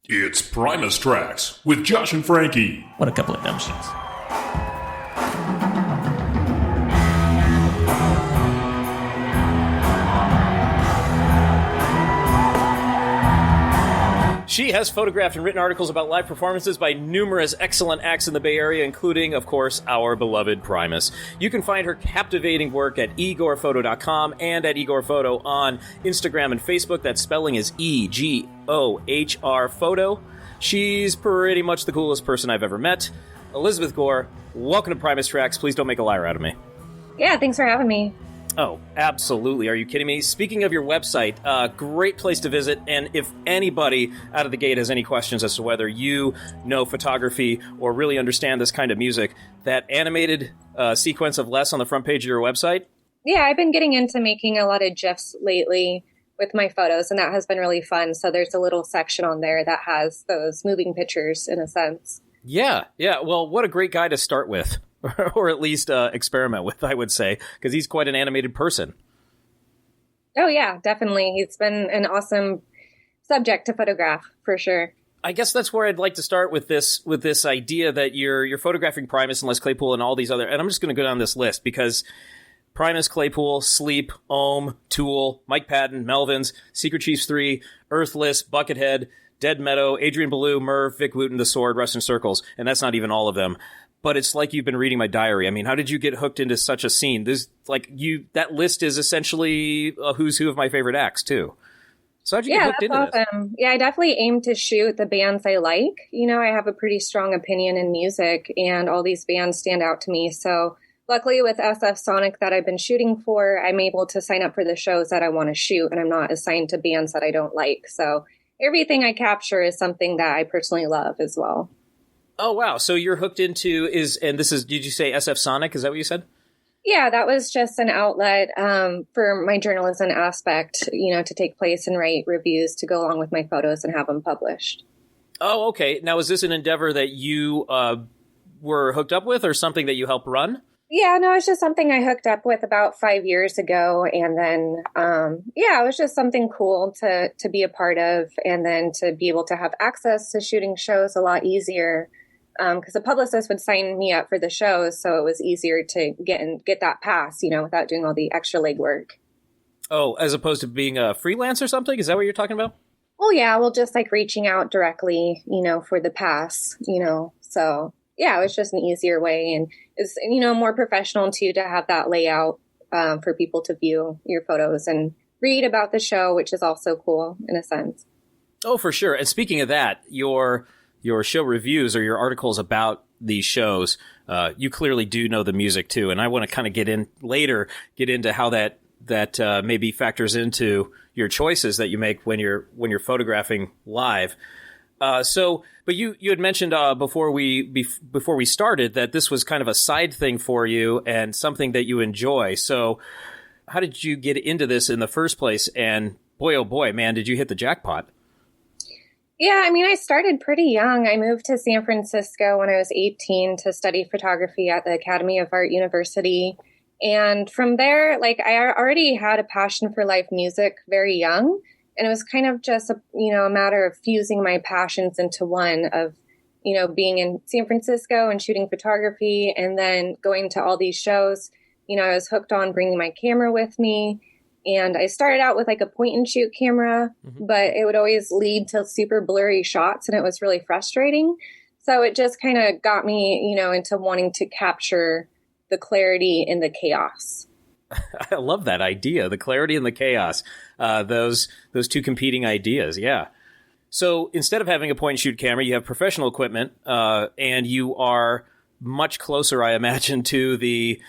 It's Primus Tracks with Josh and Frankie. What a couple of dumb shits. She has photographed and written articles about live performances by numerous excellent acts in the Bay Area, including, of course, our beloved Primus. You can find her captivating work at egohrphoto.com and at egohrphoto on Instagram and Facebook. That spelling is E-G-O-H-R photo. She's pretty much the coolest person I've ever met. Elizabeth Gohr, welcome to Primus Tracks. Please don't make a liar out of me. Yeah, thanks for having me. Oh, absolutely. Are you kidding me? Speaking of your website, great place to visit. And if anybody out of the gate has any questions as to whether you know photography or really understand this kind of music, that animated sequence of Les on the front page of your website? Yeah, I've been getting into making a lot of GIFs lately with my photos, and that has been really fun. So there's a little section on there that has those moving pictures in a sense. Yeah. Well, what a great guy to start with. Or at least experiment with, I would say, because he's quite an animated person. Oh, yeah, definitely. He's been an awesome subject to photograph, for sure. I guess that's where I'd like to start with this idea that you're photographing Primus and Les Claypool and all these other, and I'm just going to go down this list because Primus, Claypool, Sleep, Ohm, Tool, Mike Patton, Melvins, Secret Chiefs 3, Earthless, Buckethead, Dead Meadow, Adrian Belew, Merv, Vic Wooten, The Sword, Rust in Circles, and that's not even all of them. But it's like you've been reading my diary. I mean, how did you get hooked into such a scene? That list is essentially a who's who of my favorite acts, too. So how'd you get hooked into awesome. This? Yeah, I definitely aim to shoot the bands I like. You know, I have a pretty strong opinion in music, and all these bands stand out to me. So luckily with SF Sonic that I've been shooting for, I'm able to sign up for the shows that I want to shoot, and I'm not assigned to bands that I don't like. So everything I capture is something that I personally love as well. Oh, wow. So you're hooked into did you say SF Sonic? Is that what you said? Yeah, that was just an outlet for my journalism aspect, you know, to take place and write reviews to go along with my photos and have them published. Oh, okay. Now, is this an endeavor that you were hooked up with or something that you helped run? Yeah, no, it's just something I hooked up with about 5 years ago. And then, it was just something cool to be a part of and then to be able to have access to shooting shows a lot easier. Because the publicist would sign me up for the shows, so it was easier to get that pass, you know, without doing all the extra legwork. Oh, as opposed to being a freelance or something? Is that what you're talking about? Well, yeah, just like reaching out directly, you know, for the pass, you know. So, yeah, it was just an easier way. And it's, you know, more professional, too, to have that layout for people to view your photos and read about the show, which is also cool in a sense. Oh, for sure. And speaking of that, your show reviews or your articles about these shows, you clearly do know the music too. And I want to kind of get into how that maybe factors into your choices that you make when you're photographing live. But you had mentioned before we started that this was kind of a side thing for you and something that you enjoy. So how did you get into this in the first place? And boy, oh boy, man, did you hit the jackpot? Yeah, I mean, I started pretty young. I moved to San Francisco when I was 18 to study photography at the Academy of Art University. And from there, like, I already had a passion for live music very young. And it was kind of just a matter of fusing my passions into one of, you know, being in San Francisco and shooting photography and then going to all these shows. You know, I was hooked on bringing my camera with me. And I started out with like a point and shoot camera, but it would always lead to super blurry shots and it was really frustrating. So it just kind of got me, you know, into wanting to capture the clarity in the chaos. I love that idea, the clarity and the chaos, those two competing ideas. Yeah. So instead of having a point and shoot camera, you have professional equipment and you are much closer, I imagine, to the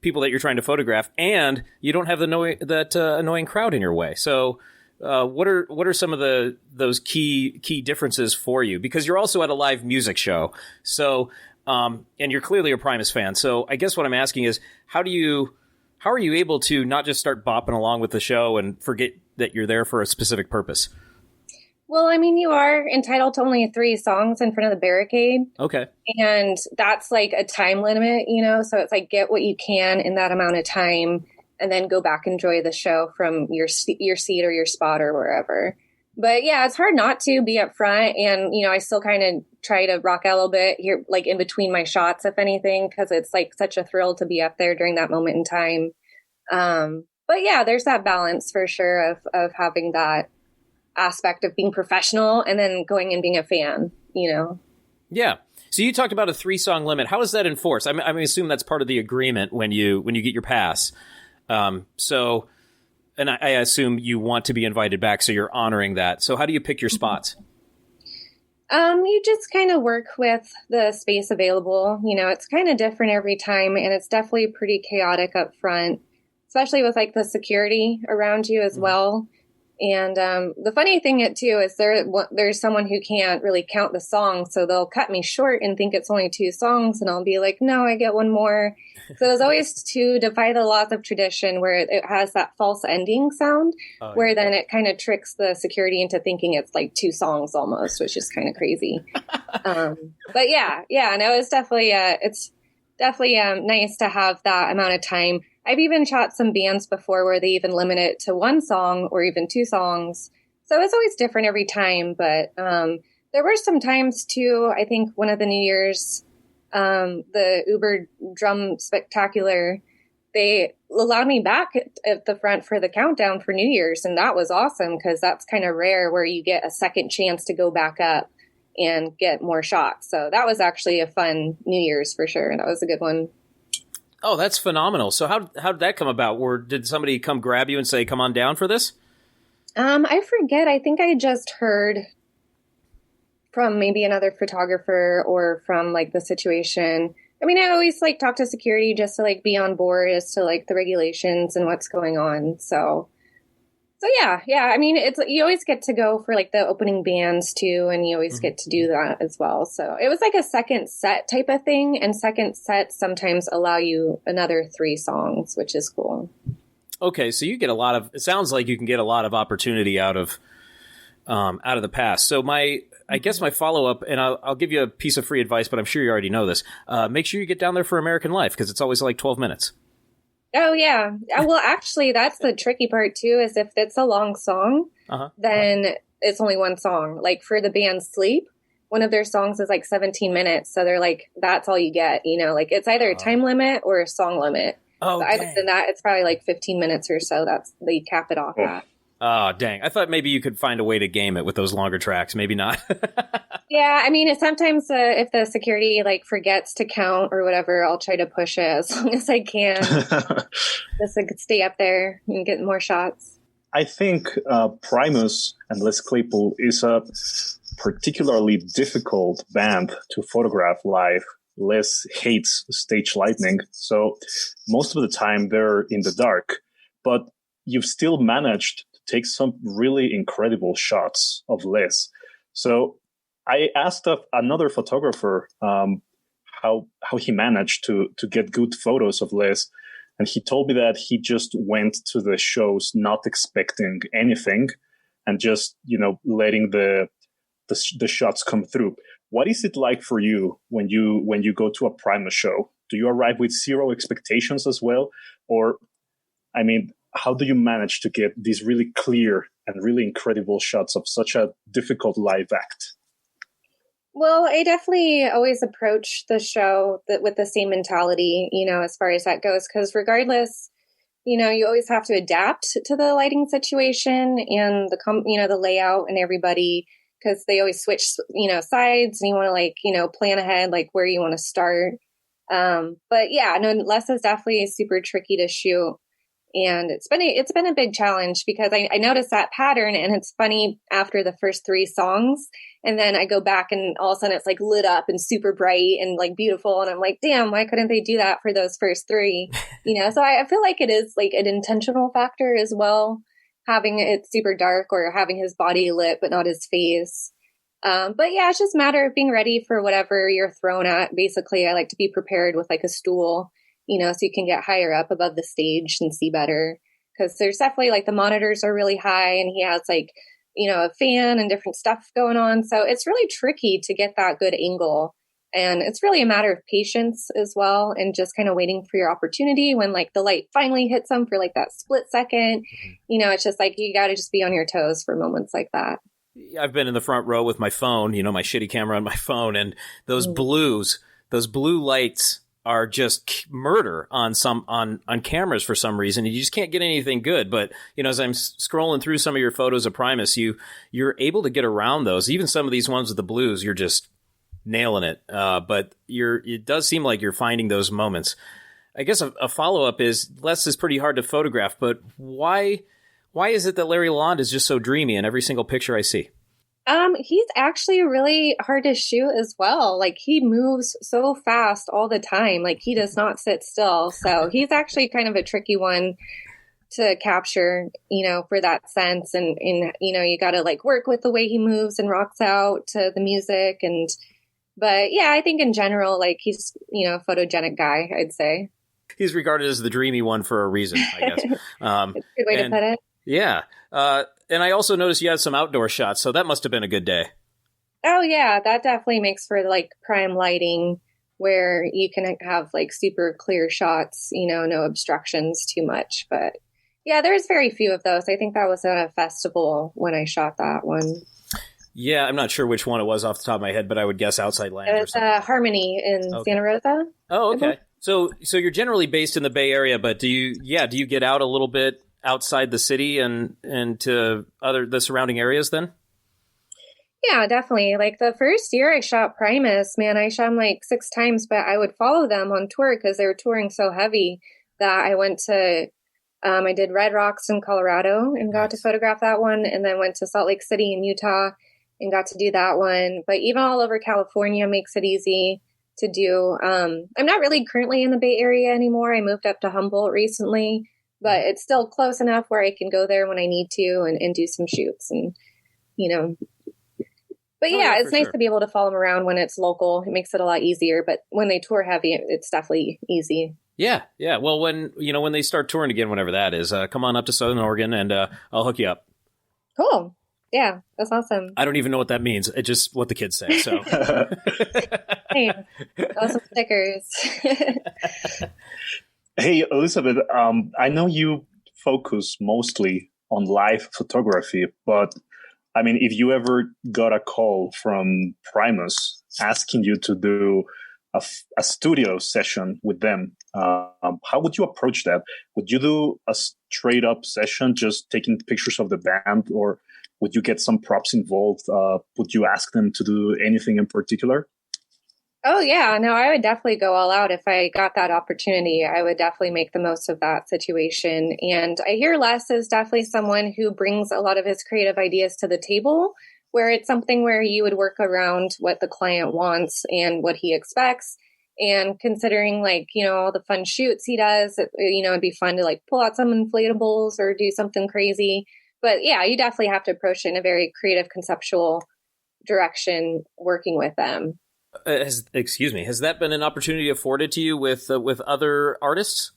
people that you're trying to photograph, and you don't have that annoying crowd in your way. So, what are some of those key differences for you? Because you're also at a live music show, so and you're clearly a Primus fan. So, I guess what I'm asking is, how are you able to not just start bopping along with the show and forget that you're there for a specific purpose? Well, I mean, you are entitled to only 3 songs in front of the barricade. Okay. And that's like a time limit, you know, so it's like get what you can in that amount of time and then go back and enjoy the show from your seat or your spot or wherever. But yeah, it's hard not to be up front. And, I still kind of try to rock out a little bit here, like in between my shots, if anything, because it's like such a thrill to be up there during that moment in time. But yeah, there's that balance for sure of having that aspect of being professional and then going and being a fan. Yeah. So you talked about a 3-song limit. How is that enforced? I assume that's part of the agreement when you get your pass. And I assume you want to be invited back, so you're honoring that. So how do you pick your spots? You just kind of work with the space available. It's kind of different every time, and it's definitely pretty chaotic up front, especially with like the security around you as well. And the funny thing too is there's someone who can't really count the songs, so they'll cut me short and think it's only 2 songs, and I'll be like, no, I get one more. So there's always to defy the laws of tradition, where it has that false ending sound, where then it kind of tricks the security into thinking it's like 2 songs almost, which is kind of crazy. But yeah, no, it's definitely nice to have that amount of time. I've even shot some bands before where they even limit it to 1 song or even 2 songs. So it's always different every time. But there were some times too, I think one of the New Year's, the Uber Drum Spectacular, they allowed me back at the front for the countdown for New Year's. And that was awesome because that's kind of rare where you get a second chance to go back up and get more shots. So that was actually a fun New Year's for sure. That was a good one. Oh, that's phenomenal. So how did that come about? Did somebody come grab you and say, come on down for this? I forget. I think I just heard from maybe another photographer or from like the situation. I mean, I always like talk to security just to like be on board as to like the regulations and what's going on. So yeah. I mean, you always get to go for like the opening bands too, and you always get to do that as well. So it was like a second set type of thing, and second sets sometimes allow you another 3 songs, which is cool. Okay, so you get it sounds like you can get a lot of opportunity out of the pass. So I guess my follow up, and I'll give you a piece of free advice, but I'm sure you already know this. Make sure you get down there for American Life because it's always like 12 minutes. Oh, yeah. Well, actually, that's the tricky part, too, is if it's a long song, then it's only 1 song. Like for the band Sleep, one of their songs is like 17 minutes. So they're like, that's all you get. Like it's either a time limit or a song limit. Oh, so other than that, it's probably like 15 minutes or so. They cap it off at. Oh, dang. I thought maybe you could find a way to game it with those longer tracks. Maybe not. Yeah, I mean, sometimes if the security like forgets to count or whatever, I'll try to push it as long as I can. Just so I could stay up there and get more shots. I think Primus and Les Claypool is a particularly difficult band to photograph live. Les hates stage lighting, so most of the time they're in the dark. But you've still managed to take some really incredible shots of Les. So I asked another photographer how he managed to get good photos of Les, and he told me that he just went to the shows not expecting anything, and just letting the shots come through. What is it like for you when you go to a Primus show? Do you arrive with 0 expectations as well, or I mean, how do you manage to get these really clear and really incredible shots of such a difficult live act? Well, I definitely always approach the show with the same mentality, as far as that goes, because regardless, you always have to adapt to the lighting situation and the layout and everybody, because they always switch, sides, and you want to plan ahead, like where you want to start. But yeah, no, Les is definitely super tricky to shoot. And it's been a big challenge because I noticed that pattern, and it's funny after the first 3 songs, and then I go back and all of a sudden it's like lit up and super bright and like beautiful, and I'm like, damn, why couldn't they do that for those first 3? So I feel like it is like an intentional factor as well, having it super dark or having his body lit but not his face. But yeah, it's just a matter of being ready for whatever you're thrown at. Basically, I like to be prepared with like a stool, so you can get higher up above the stage and see better. Because there's definitely like the monitors are really high, and he has like, a fan and different stuff going on. So it's really tricky to get that good angle. And it's really a matter of patience as well, and just kind of waiting for your opportunity when like the light finally hits them for like that split second. It's just like you got to just be on your toes for moments like that. I've been in the front row with my phone, my shitty camera on my phone, and those blue lights are just murder on cameras for some reason. You just can't get anything good. But, as I'm scrolling through some of your photos of Primus, you're able to get around those. Even some of these ones with the blues, you're just nailing it. But it does seem like you're finding those moments. I guess a follow-up is, Les is pretty hard to photograph, but why is it that Larry Lalonde is just so dreamy in every single picture I see? He's actually really hard to shoot as well. Like he moves so fast all the time. Like he does not sit still. So he's actually kind of a tricky one to capture, for that sense. And you got to like work with the way he moves and rocks out to the music. But yeah, I think in general, like he's, a photogenic guy, I'd say. He's regarded as the dreamy one for a reason, I guess. It's a good way to put it. Yeah. And I also noticed you had some outdoor shots, so that must have been a good day. Oh, yeah. That definitely makes for like prime lighting where you can have like super clear shots, no obstructions too much. But yeah, there's very few of those. I think that was at a festival when I shot that one. Yeah, I'm not sure which one it was off the top of my head, but I would guess Outside Lands. It was Harmony in Santa Rosa. Oh, okay. So you're generally based in the Bay Area, but do you get out a little bit outside the city and to the surrounding areas then? Yeah, definitely. Like the first year I shot Primus, man, I shot them like 6 times, but I would follow them on tour because they were touring so heavy that I went to, I did Red Rocks in Colorado and got to photograph that one, and then went to Salt Lake City in Utah and got to do that one. But even all over California makes it easy to do. I'm not really currently in the Bay Area anymore. I moved up to Humboldt recently, but it's still close enough where I can go there when I need to and do some shoots and, But yeah, it's nice to be able to follow them around when it's local. It makes it a lot easier. But when they tour heavy, it's definitely easy. Yeah. Well, when they start touring again, whenever that is, come on up to Southern Oregon and I'll hook you up. Cool. Yeah, that's awesome. I don't even know what that means. It's just what the kids say. So, hey, awesome stickers. Hey, Elizabeth, I know you focus mostly on live photography, but I mean, if you ever got a call from Primus asking you to do a studio session with them, how would you approach that? Would you do a straight up session, just taking pictures of the band, or would you get some props involved? Would you ask them to do anything in particular? Oh, yeah. No, I would definitely go all out if I got that opportunity. I would definitely make the most of that situation. And I hear Les is definitely someone who brings a lot of his creative ideas to the table, where it's something where you would work around what the client wants and what he expects. And considering all the fun shoots he does, it'd be fun to pull out some inflatables or do something crazy. But yeah, you definitely have to approach it in a very creative, conceptual direction working with them. Has that been an opportunity afforded to you with other artists?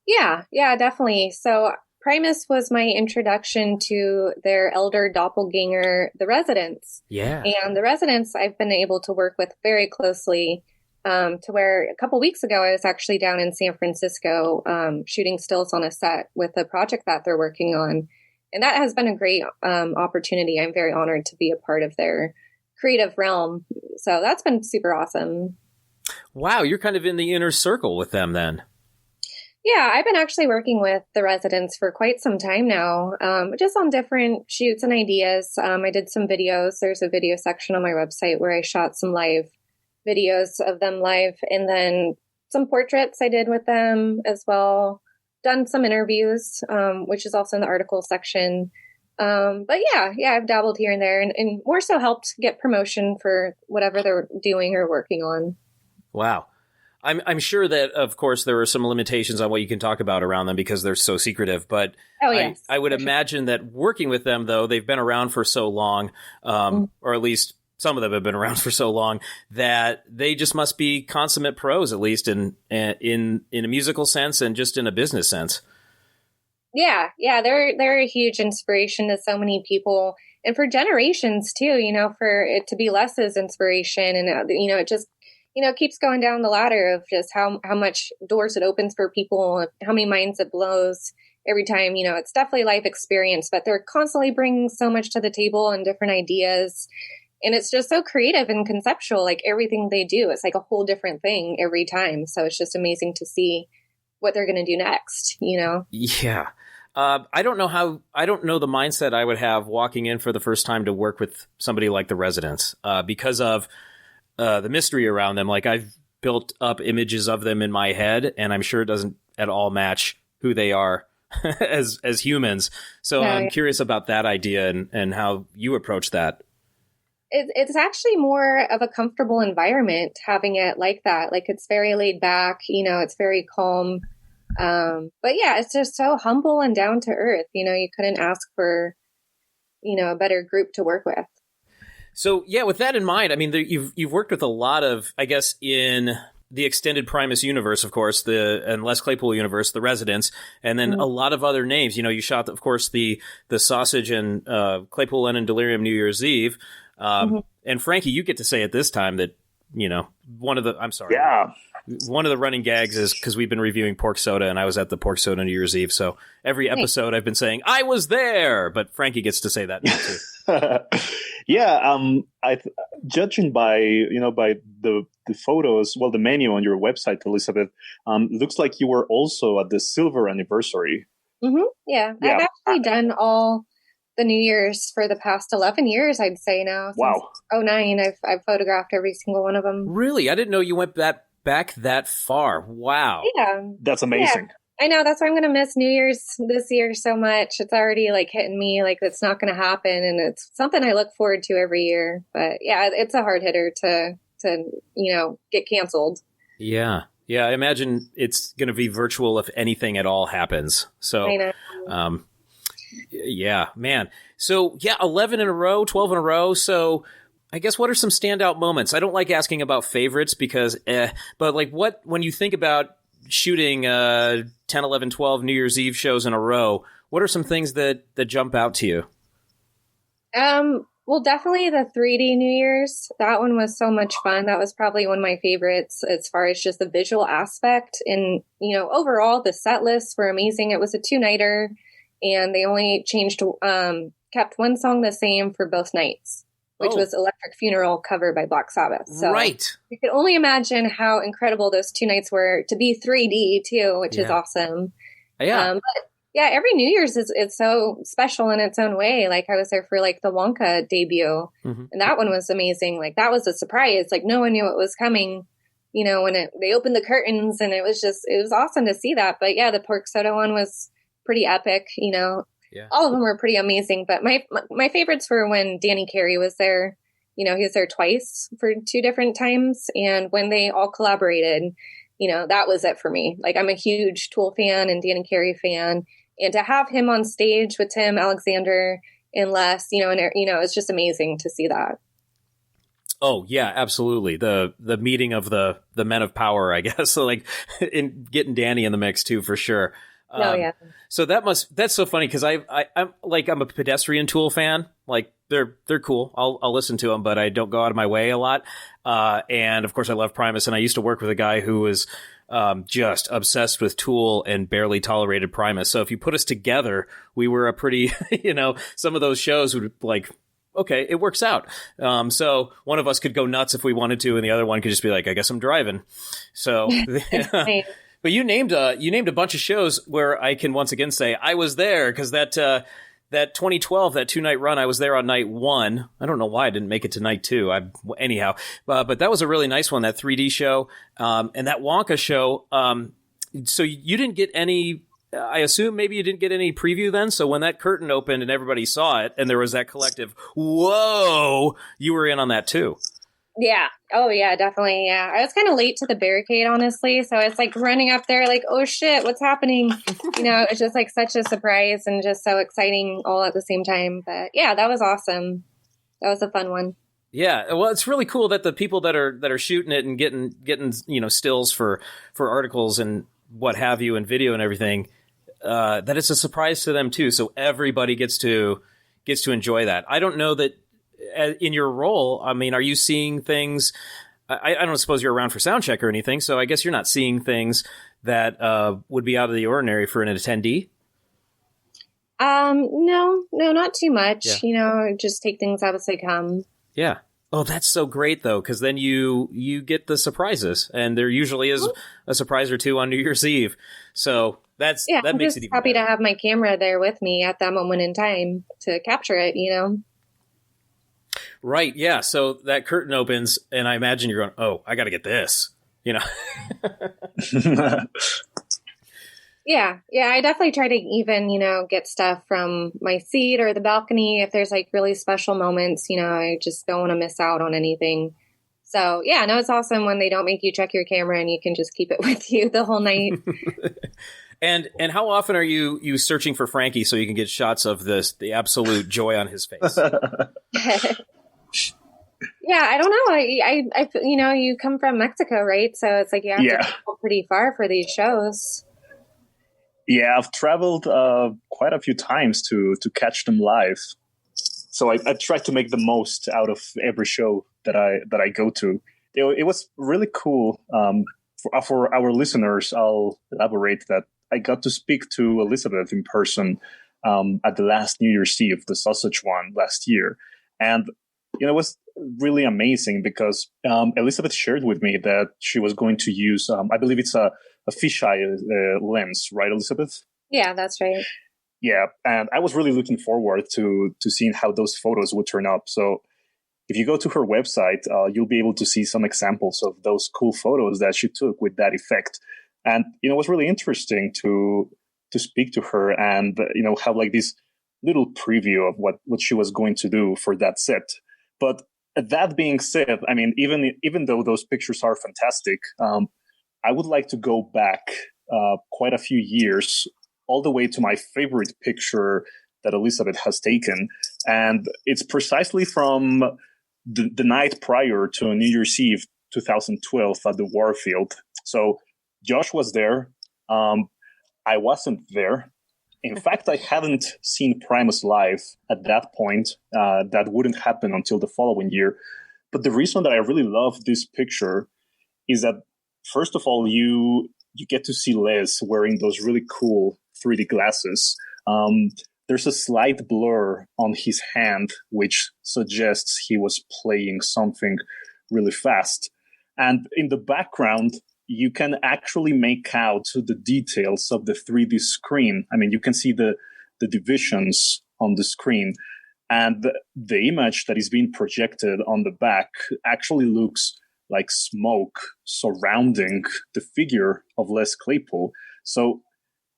Yeah, definitely. So Primus was my introduction to their elder doppelganger, The Residents. Yeah. And The Residents I've been able to work with very closely, to where a couple weeks ago I was actually down in San Francisco shooting stills on a set with a project that they're working on. And that has been a great opportunity. I'm very honored to be a part of their creative realm. So that's been super awesome. Wow, you're kind of in the inner circle with them then. Yeah, I've been actually working with The Residents for quite some time now, just on different shoots and ideas. I did some videos. There's a video section on my website where I shot some live videos of them live, and then some portraits I did with them as well. Done some interviews, which is also in the article section. But yeah, I've dabbled here and there and more so helped get promotion for whatever they're doing or working on. Wow. I'm sure that, of course, there are some limitations on what you can talk about around them because they're so secretive. But yes, I would imagine that working with them, though, they've been around for so long, or at least some of them have been around for so long, that they just must be consummate pros, at least in a musical sense and just in a business sense. Yeah, they're a huge inspiration to so many people and for generations too, for it to be Les's inspiration and, it just, it keeps going down the ladder of just how much doors it opens for people, how many minds it blows every time. It's definitely life experience, but they're constantly bringing so much to the table and different ideas. And it's just so creative and conceptual, like everything they do. It's like a whole different thing every time. So it's just amazing to see what they're going to do next, Yeah. I don't know the mindset I would have walking in for the first time to work with somebody like the Residents, because of the mystery around them. Like, I've built up images of them in my head, and I'm sure it doesn't at all match who they are as humans. So I'm curious about that idea and how you approach that. It's actually more of a comfortable environment having it like that. Like, it's very laid back, it's very calm. But yeah, it's just so humble and down to earth. You couldn't ask for, a better group to work with. So yeah, with that in mind, I mean, you've worked with a lot of, I guess, in the extended Primus universe, of course, and Les Claypool universe, the Residents, and then a lot of other names. You shot, of course, the Sausage and Claypool Lennon Delirium New Year's Eve. And Frankie, you get to say at this time that, one of the running gags is because we've been reviewing Pork Soda, and I was at the Pork Soda New Year's Eve. So every episode I've been saying, I was there, but Frankie gets to say that now too. Yeah. Judging by the photos, well, the menu on your website, Elizabeth, looks like you were also at the silver anniversary. Yeah. I've actually done all the New Year's for the past 11 years, I'd say now. Wow. 2009, I've photographed every single one of them. Really? I didn't know you went back that far. Wow. Yeah. That's amazing. Yeah. I know. That's why I'm going to miss New Year's this year so much. It's already like hitting me like it's not going to happen. And it's something I look forward to every year. But yeah, it's a hard hitter to get canceled. Yeah. Yeah. I imagine it's going to be virtual if anything at all happens. So, I know. Yeah, man. So, yeah, 11 in a row, 12 in a row. So, I guess what are some standout moments? I don't like asking about favorites because, but like when you think about shooting 10, 11, 12 New Year's Eve shows in a row, what are some things that jump out to you? Well, definitely the 3D New Year's. That one was so much fun. That was probably one of my favorites as far as just the visual aspect. And, overall, the set lists were amazing. It was a 2-nighter. And they only kept one song the same for both nights, which was Electric Funeral, covered by Black Sabbath. So right. You could only imagine how incredible those 2 nights were to be 3D too, which is awesome. Yeah. But yeah, every New Year's is so special in its own way. Like, I was there for like the Wonka debut, and that one was amazing. Like, that was a surprise. Like, no one knew it was coming, when they opened the curtains, and it was awesome to see that. But yeah, the Pork Soda one was pretty epic, all of them were pretty amazing, but my favorites were when Danny Carey was there. He was there twice for 2 different times, and when they all collaborated, that was it for me. Like, I'm a huge Tool fan and Danny Carey fan, and to have him on stage with Tim, Alexander, and Les, it's just amazing to see that. Oh yeah, absolutely. The meeting of the men of power, I guess. So like, in getting Danny in the mix too, for sure. Yeah. So that's so funny because I'm a Pedestrian Tool fan. Like, they're cool. I'll listen to them, but I don't go out of my way a lot. And of course I love Primus, and I used to work with a guy who was just obsessed with Tool and barely tolerated Primus. So if you put us together, we were a pretty, some of those shows would like, okay, it works out. So one of us could go nuts if we wanted to, and the other one could just be like, I guess I'm driving. So But you named a bunch of shows where I can once again say I was there, because that 2012, that 2-night run, I was there on night 1. I don't know why I didn't make it to night 2. Anyhow, but that was a really nice one, that 3D show, and that Wonka show. So you didn't get any. I assume maybe you didn't get any preview then. So when that curtain opened and everybody saw it, and there was that collective whoa, you were in on that too. Yeah. Oh, yeah, definitely. Yeah. I was kind of late to the barricade, honestly. So it's like running up there like, oh, shit, what's happening? It's just like such a surprise and just so exciting all at the same time. But yeah, that was awesome. That was a fun one. Yeah. Well, it's really cool that the people that are shooting it and getting stills for articles and what have you and video and everything, that it's a surprise to them, too. So everybody gets to enjoy that. I don't know that in your role, I mean, are you seeing things I don't suppose you're around for sound check or anything, so I guess you're not seeing things that would be out of the ordinary for an attendee. No, not too much. Yeah. You know, just take things as they come. Yeah. Oh, that's so great though, because then you get the surprises, and there usually is a surprise or two on New Year's Eve. So that I'm makes just it even happy better. to have my camera there with me at that moment in time to capture it. You know. Right. Yeah. So that curtain opens, and I imagine you're going, "Oh, I got to get this." You know. Yeah, I definitely try to even, get stuff from my seat or the balcony if there's like really special moments, I just don't want to miss out on anything. So, yeah, no, it's awesome when they don't make you check your camera and you can just keep it with you the whole night. And how often are you searching for Frankie so you can get shots of the absolute joy on his face? Yeah, I don't know. I you come from Mexico, right? So it's like you have to travel pretty far for these shows. Yeah, I've traveled quite a few times to catch them live. So I try to make the most out of every show that I go to. It was really cool. For our listeners, I'll elaborate that I got to speak to Elizabeth in person at the last New Year's Eve, the sausage one last year. And it was really amazing because Elizabeth shared with me that she was going to use, I believe it's a fisheye lens, right, Elizabeth? Yeah, that's right. Yeah, and I was really looking forward to seeing how those photos would turn up. So if you go to her website, you'll be able to see some examples of those cool photos that she took with that effect. And, it was really interesting to speak to her and, have like this little preview of what she was going to do for that set. But that being said, I mean, even though those pictures are fantastic, I would like to go back quite a few years, all the way to my favorite picture that Elizabeth has taken. And it's precisely from the night prior to New Year's Eve 2012 at the Warfield. So Josh was there. I wasn't there. In fact, I hadn't seen Primus live at that point. That wouldn't happen until the following year. But the reason that I really love this picture is that, first of all, you get to see Les wearing those really cool 3D glasses. There's a slight blur on his hand, which suggests he was playing something really fast. And in the background, you can actually make out the details of the 3D screen. I mean, you can see the divisions on the screen. And the image that is being projected on the back actually looks like smoke surrounding the figure of Les Claypool. So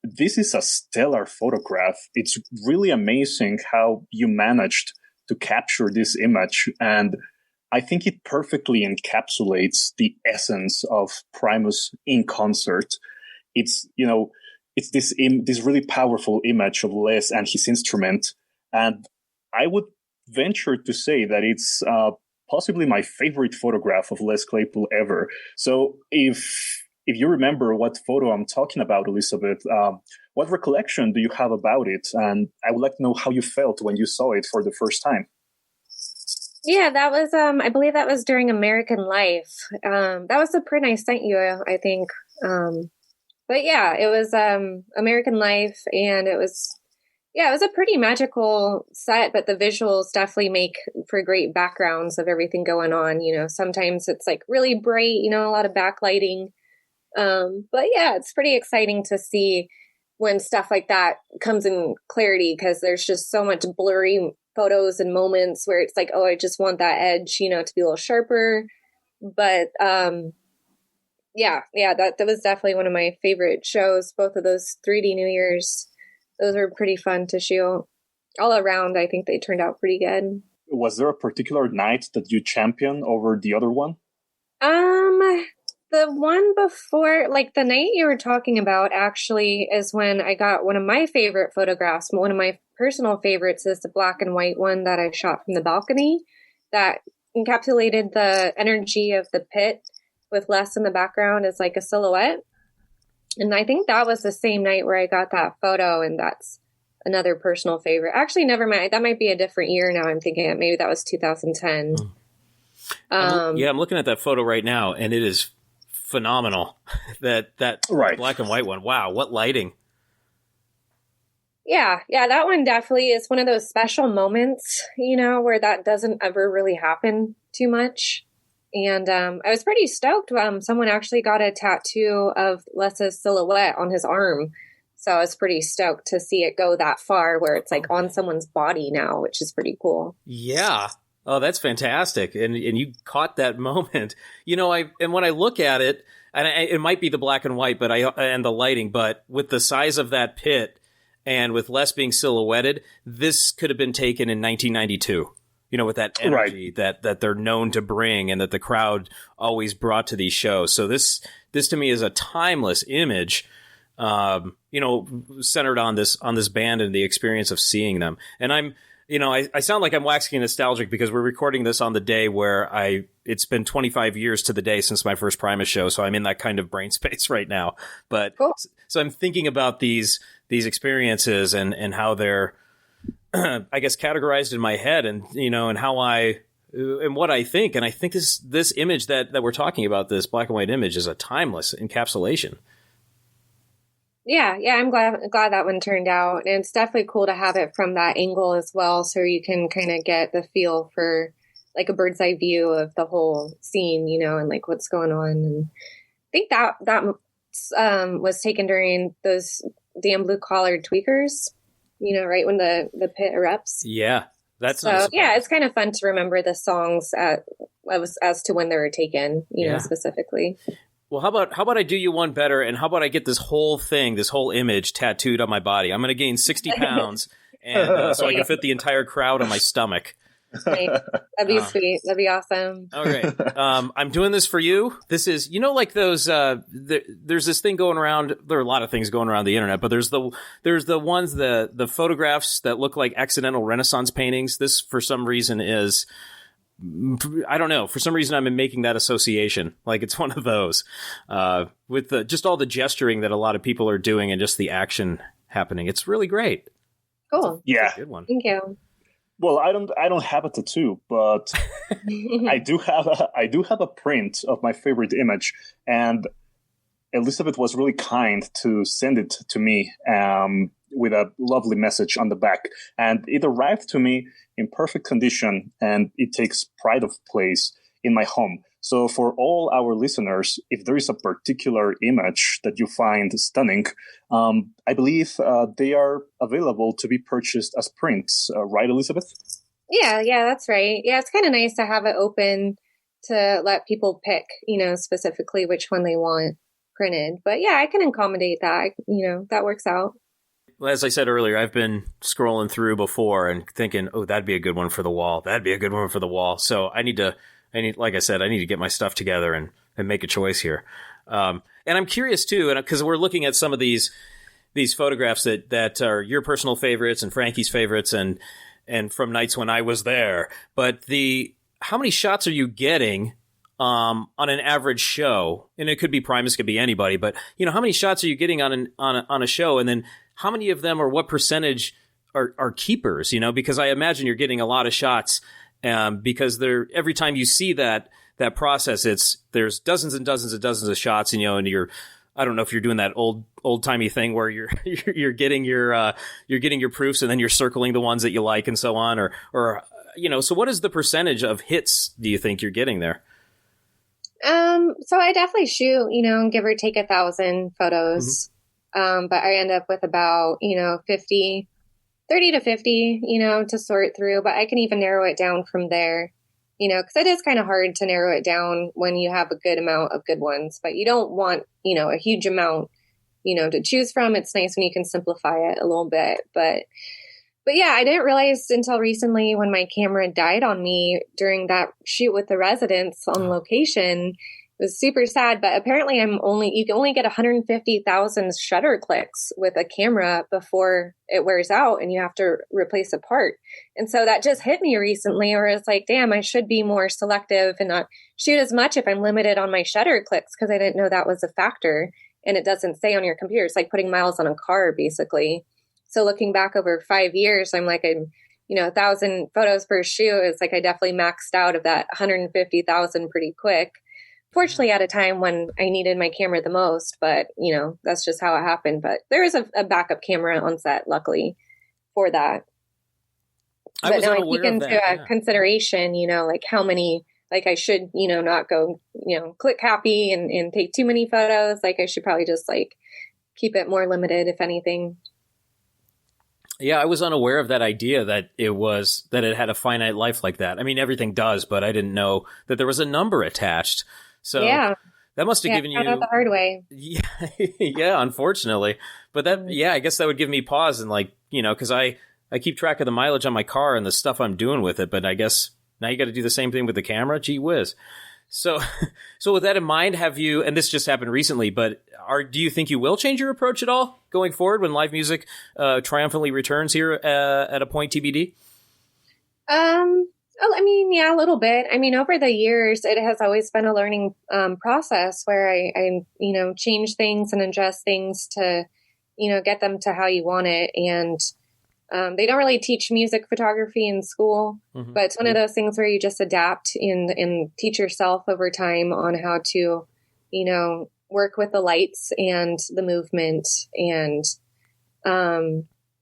this is a stellar photograph. It's really amazing how you managed to capture this image. And I think it perfectly encapsulates the essence of Primus in concert. It's this really powerful image of Les and his instrument. And I would venture to say that it's possibly my favorite photograph of Les Claypool ever. So if you remember what photo I'm talking about, Elizabeth, what recollection do you have about it? And I would like to know how you felt when you saw it for the first time. Yeah, that was, I believe that was during American Life. That was the print I sent you, I think. But yeah, it was American Life, and it was a pretty magical set, but the visuals definitely make for great backgrounds of everything going on. Sometimes it's like really bright, a lot of backlighting. But yeah, it's pretty exciting to see when stuff like that comes in clarity, because there's just so much blurry photos and moments where it's like, oh, I just want that edge, to be a little sharper. But yeah, that was definitely one of my favorite shows. Both of those 3D New Year's, those were pretty fun to shoot. All around, I think they turned out pretty good. Was there a particular night that you champion over the other one? The one before, like the night you were talking about, actually is when I got one of my favorite photographs. One of my personal favorites is the black and white one that I shot from the balcony that encapsulated the energy of the pit with Les in the background as like a silhouette. And I think that was the same night where I got that photo, and that's another personal favorite. Actually, never mind. That might be a different year now. I'm thinking maybe that was 2010. I'm looking at that photo right now, and it is phenomenal. that Right. black and white one. Wow, what lighting. Yeah, that one definitely is one of those special moments, where that doesn't ever really happen too much. And I was pretty stoked. Someone actually got a tattoo of Les's silhouette on his arm. So I was pretty stoked to see it go that far where it's like on someone's body now, which is pretty cool. Yeah. Oh, that's fantastic. And you caught that moment. And when I look at it, and it might be the black and white, and the lighting, but with the size of that pit and with Les being silhouetted, this could have been taken in 1992. With that energy that they're known to bring and that the crowd always brought to these shows. So this to me is a timeless image, centered on this band and the experience of seeing them. And I sound like I'm waxing nostalgic because we're recording this on the day where it's been 25 years to the day since my first Primus show. So I'm in that kind of brain space right now. But cool. So I'm thinking about these experiences and how they're, I guess, categorized in my head and how and what I think. And I think this image that we're talking about, this black and white image, is a timeless encapsulation. Yeah, I'm glad that one turned out. And it's definitely cool to have it from that angle as well, so you can kind of get the feel for like a bird's eye view of the whole scene, and like what's going on. And I think that was taken during those damn blue collared tweakers, right when the pit erupts. Yeah, that's so. Yeah, it's kind of fun to remember the songs as to when they were taken, specifically. Well, how about I do you one better, and how about I get this whole image tattooed on my body? I'm going to gain 60 pounds, and so I can fit the entire crowd on my stomach. Right. That'd be sweet. That'd be awesome. All right. I'm doing this for you. This is, like those, there's this thing going around. There are a lot of things going around the internet, but there's the ones, the photographs that look like accidental Renaissance paintings. This, for some reason, is, I don't know. For some reason, I'm making that association. Like it's one of those, with just all the gesturing that a lot of people are doing and just the action happening. It's really great. Cool. Yeah. Good one. Thank you. Well, I don't have a tattoo, but I do have a print of my favorite image, and Elizabeth was really kind to send it to me with a lovely message on the back, and it arrived to me in perfect condition, and it takes pride of place in my home. So for all our listeners, if there is a particular image that you find stunning, I believe they are available to be purchased as prints. Right, Elizabeth? Yeah, that's right. Yeah, it's kind of nice to have it open to let people pick, specifically which one they want printed. But yeah, I can accommodate that. That works out. Well, as I said earlier, I've been scrolling through before and thinking, oh, that'd be a good one for the wall. That'd be a good one for the wall. So like I said, I need to get my stuff together and make a choice here. And I'm curious too, and because we're looking at some of these photographs that are your personal favorites and Frankie's favorites and from nights when I was there. But how many shots are you getting on an average show? And it could be Primus, could be anybody, but how many shots are you getting on a show? And then how many of them, or what percentage are keepers? Because I imagine you're getting a lot of shots. Because every time you see that process, there's dozens and dozens and dozens of shots, and I don't know if you're doing that old timey thing where you're getting your proofs and then you're circling the ones that you like and so on, or so what is the percentage of hits do you think you're getting there? So I definitely shoot, give or take 1,000 photos, but I end up with about 30 to 50, to sort through, but I can even narrow it down from there, because it is kind of hard to narrow it down when you have a good amount of good ones, but you don't want, a huge amount, to choose from. It's nice when you can simplify it a little bit, but yeah, I didn't realize until recently when my camera died on me during that shoot with the residents on location. It was super sad, but apparently you can only get 150,000 shutter clicks with a camera before it wears out and you have to replace a part. And so that just hit me recently, where it's like, damn, I should be more selective and not shoot as much if I'm limited on my shutter clicks, because I didn't know that was a factor. And it doesn't say on your computer. It's like putting miles on a car, basically. So looking back over 5 years, I'm like, I'm 1,000 photos per shoot. It's like I definitely maxed out of that 150,000 pretty quick. Fortunately, at a time when I needed my camera the most, but that's just how it happened. But there is a backup camera on set, luckily, for that. But now I take into consideration, like how many, like I should, not go, click happy and take too many photos. Like I should probably just like keep it more limited, if anything. Yeah, I was unaware of that idea that it had a finite life like that. I mean, everything does, but I didn't know that there was a number attached. So yeah, that must have given you the hard way. Yeah, yeah, unfortunately. But I guess that would give me pause and because I keep track of the mileage on my car and the stuff I'm doing with it. But I guess now you got to do the same thing with the camera. Gee whiz. So with that in mind, have you, and this just happened recently, but do you think you will change your approach at all going forward when live music triumphantly returns here at a point TBD? I mean, yeah, a little bit. I mean, over the years, it has always been a learning process where I change things and adjust things to, get them to how you want it. And they don't really teach music photography in school, but it's one of those things where you just adapt and teach yourself over time on how to, work with the lights and the movement. And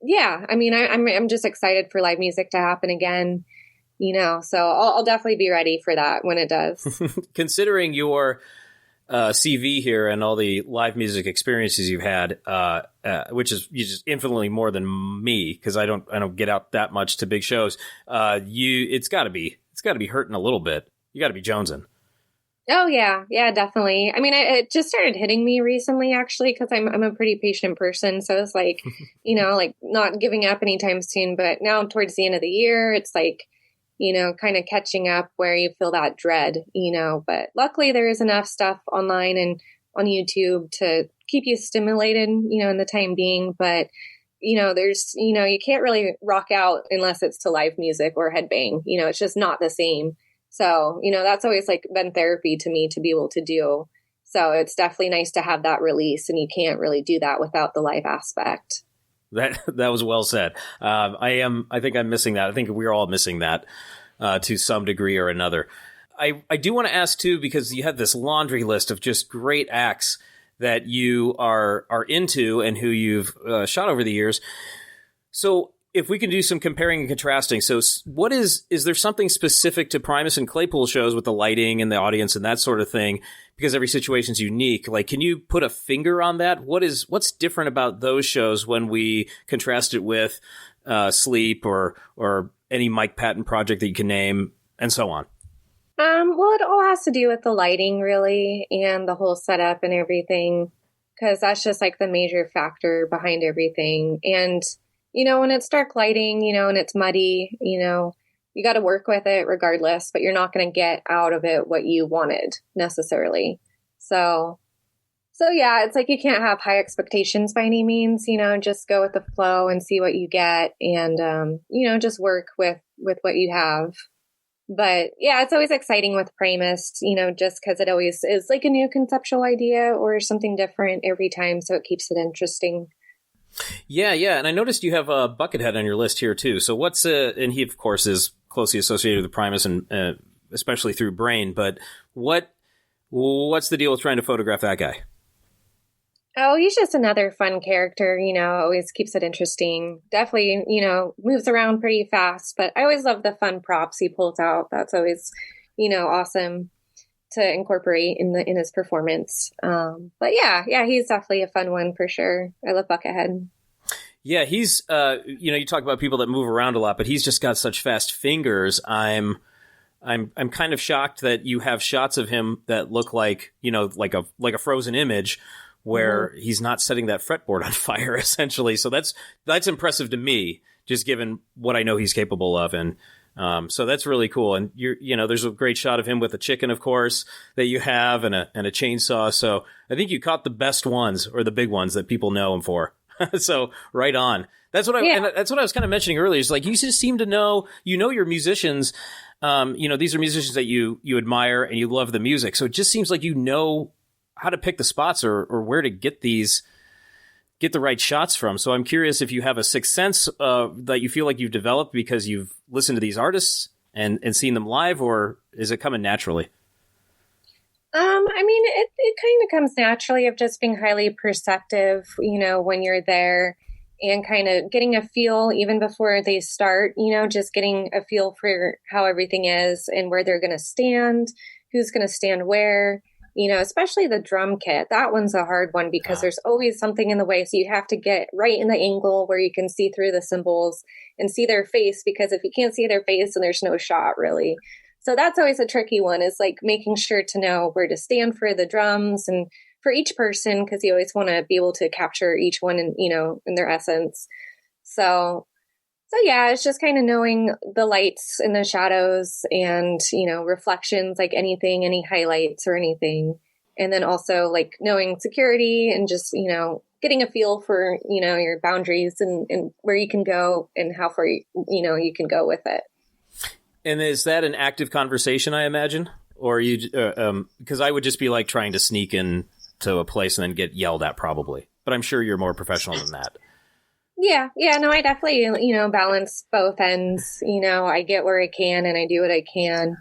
yeah, I mean, I'm just excited for live music to happen again. So I'll definitely be ready for that when it does. Considering your CV here and all the live music experiences you've had, which is just infinitely more than me because I don't get out that much to big shows. It's got to be hurting a little bit. You got to be jonesing. Oh yeah, definitely. I mean, it just started hitting me recently, actually, because I'm a pretty patient person. So it's like, like not giving up anytime soon. But now towards the end of the year, it's like, kind of catching up where you feel that dread, but luckily there is enough stuff online and on YouTube to keep you stimulated, in the time being. But, there's, you can't really rock out unless it's to live music or headbang, it's just not the same. So, that's always like been therapy to me to be able to do. So it's definitely nice to have that release, and you can't really do that without the live aspect. That was well said. I think I'm missing that. I think we're all missing that to some degree or another. I do want to ask too, because you have this laundry list of just great acts that you are into and who you've shot over the years. So if we can do some comparing and contrasting. So what is there something specific to Primus and Claypool shows with the lighting and the audience and that sort of thing? Because every situation is unique. Like, can you put a finger on that? What's different about those shows when we contrast it with Sleep or any Mike Patton project that you can name and so on? Well, it all has to do with the lighting, really, and the whole setup and everything, because that's just like the major factor behind everything. And, when it's dark lighting, and it's muddy, you got to work with it regardless, but you're not going to get out of it what you wanted necessarily. So yeah, it's like you can't have high expectations by any means, just go with the flow and see what you get and, just work with what you have. But yeah, it's always exciting with Primus, just because it always is like a new conceptual idea or something different every time. So it keeps it interesting. Yeah. And I noticed you have a Buckethead on your list here too. So and he of course is closely associated with Primus and especially through Brain, but what's the deal with trying to photograph that guy? Oh, he's just another fun character, always keeps it interesting. Definitely, moves around pretty fast, but I always love the fun props he pulls out. That's always, awesome to incorporate in his performance. But yeah, he's definitely a fun one for sure. I love Buckethead. Yeah, he's, you talk about people that move around a lot, but he's just got such fast fingers. I'm kind of shocked that you have shots of him that look like, like a frozen image where he's not setting that fretboard on fire, essentially. So that's impressive to me, just given what I know he's capable of. And so that's really cool. And there's a great shot of him with a chicken, of course, that you have and a chainsaw. So I think you caught the best ones or the big ones that people know him for. So right on. That's what and that's what I was kind of mentioning earlier. Is like, you just seem to know, your musicians, these are musicians that you admire and you love the music. So it just seems like how to pick the spots or where to get these get the right shots from. So I'm curious if you have a sixth sense that you feel like you've developed because you've listened to these artists and seen them live, or is it coming naturally? I mean, it kind of comes naturally of just being highly perceptive, when you're there and kind of getting a feel even before they start, just getting a feel for how everything is and where they're going to stand, who's going to stand where, especially the drum kit. That one's a hard one because there's always something in the way. So you have to get right in the angle where you can see through the cymbals and see their face, because if you can't see their face, then there's no shot really. So that's always a tricky one, is like making sure to know where to stand for the drums and for each person, because you always want to be able to capture each one in their essence. So yeah, it's just kind of knowing the lights and the shadows and, reflections, like anything, any highlights or anything. And then also like knowing security and just, getting a feel for, your boundaries and where you can go and how far, you can go with it. And is that an active conversation, I imagine? Or you, because I would just be like trying to sneak in to a place and then get yelled at probably. But I'm sure you're more professional than that. Yeah. No, I definitely, balance both ends. I get where I can and I do what I can.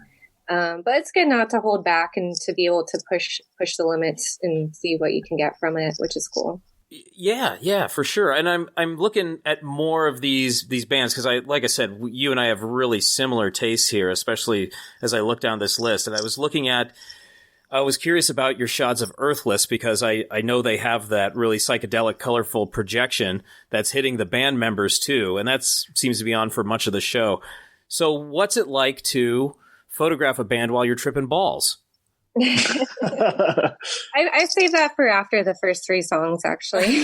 But it's good not to hold back and to be able to push the limits and see what you can get from it, which is cool. Yeah, for sure. And I'm looking at more of these bands because like I said, you and I have really similar tastes here, especially as I look down this list. And I was curious about your shots of Earthless because I know they have that really psychedelic, colorful projection that's hitting the band members too. And that seems to be on for much of the show. So what's it like to photograph a band while you're tripping balls? I saved that for after the first 3 songs, actually.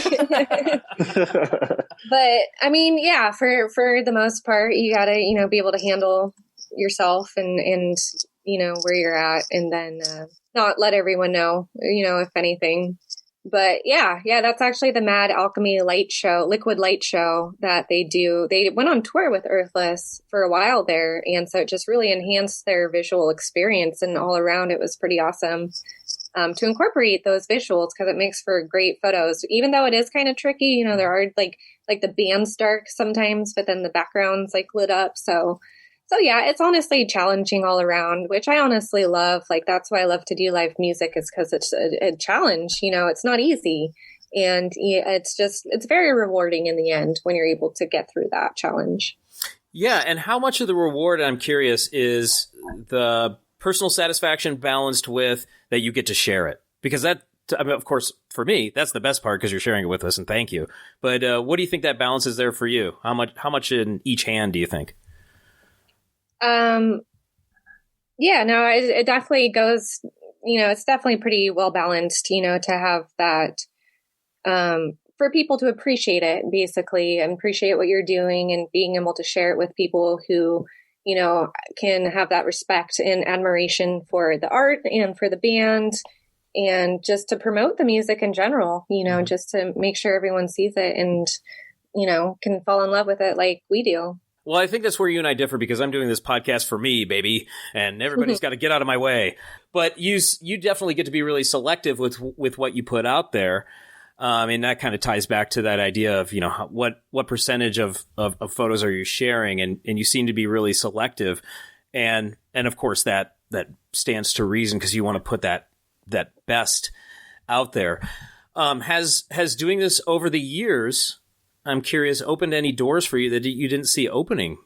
But I mean, yeah, for the most part, you gotta, be able to handle yourself and where you're at, and then not let everyone know, if anything. But yeah, that's actually the Mad Alchemy Liquid Light Show that they do. They went on tour with Earthless for a while there, and so it just really enhanced their visual experience, and all around it was pretty awesome to incorporate those visuals, because it makes for great photos. Even though it is kind of tricky, there are like the band's dark sometimes, but then the background's like lit up. So yeah, it's honestly challenging all around, which I honestly love. Like, that's why I love to do live music, is because it's a challenge. It's not easy. And it's very rewarding in the end when you're able to get through that challenge. Yeah. And how much of the reward, I'm curious, is the personal satisfaction balanced with that you get to share it? Because that, I mean, of course, for me, that's the best part because you're sharing it with us, and thank you. But what do you think that balance is there for you? How much in each hand do you think? Yeah, no, it definitely goes, it's definitely pretty well balanced, to have that, for people to appreciate it, basically, and appreciate what you're doing, and being able to share it with people who, can have that respect and admiration for the art and for the band, and just to promote the music in general, just to make sure everyone sees it and, can fall in love with it like we do. Well, I think that's where you and I differ, because I'm doing this podcast for me, baby, and everybody's got to get out of my way. But you definitely get to be really selective with what you put out there. And that kind of ties back to that idea of, what percentage of photos are you sharing? And you seem to be really selective. And of course that stands to reason, because you want to put that best out there. Has doing this over the years, I'm curious, opened any doors for you that you didn't see opening